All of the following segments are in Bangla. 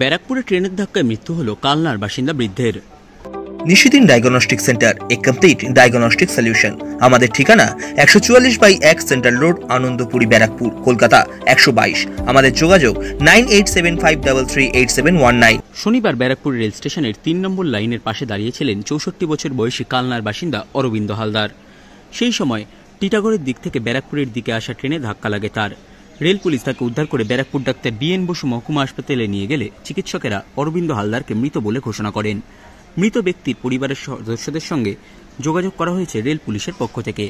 ব্যারাকপুরে ট্রেনের ধাক্কায় মৃত্যু হলো কালনার বাসিন্দা বৃদ্ধের। নিশিদিন ডায়াগনস্টিক সেন্টার, এ কমপ্লিট ডায়াগনস্টিক সলিউশন। আমাদের ঠিকানা 144/1 সেন্ট্রাল রোড, আনন্দপুরি, ব্যারাকপুর, কলকাতা 122। আমাদের যোগাযোগ 9875338719। শনিবার ব্যারাকপুর রেল স্টেশনের 3 নম্বর লাইনের পাশে দাঁড়িয়েছিলেন 64 বছর বয়সী কালনার বাসিন্দা অরবিন্দ হালদার। সেই সময় টিটাগড়ের দিক থেকে ব্যারাকপুরের দিকে আসা ট্রেনে ধাক্কা লাগে তার। রেল পুলিশ তাকে উদ্ধার করে ব্যারাকপুর ডাক্তার বিএন বসু মহকুমা হাসপাতালে নিয়ে গেলে চিকিৎসকেরা অরবিন্দ হালদারকে মৃত বলে ঘোষণা করেন। মৃত ব্যক্তির পরিবারের সদস্যদের সঙ্গে যোগাযোগ করা হয়েছে রেল পুলিশের পক্ষ থেকে।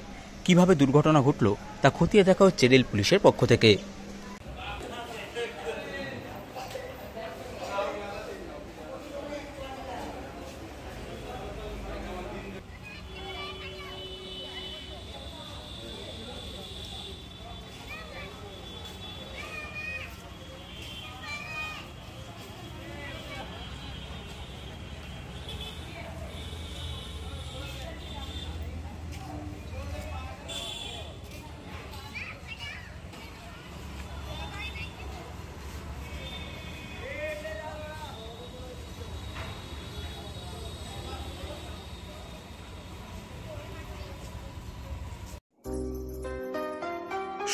কিভাবে দুর্ঘটনা ঘটল তা খতিয়ে দেখা হচ্ছে রেল পুলিশের পক্ষ থেকে।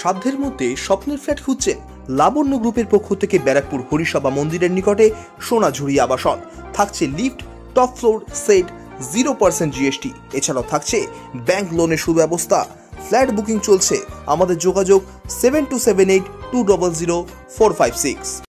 সাধ্যের মধ্যে স্বপ্নের ফ্ল্যাট খুঁজছেন? লাবণ্য গ্রুপের পক্ষ থেকে ব্যারাকপুর হরিসভা মন্দিরের নিকটে সোনাঝুরি আবাসন। থাকছে lift, top floor, set, 0% GST। এছাড়াও থাকছে ব্যাংক লোনের সুব্যবস্থা। ফ্ল্যাট বুকিং চলছে। আমাদের যোগাযোগ 7278200456।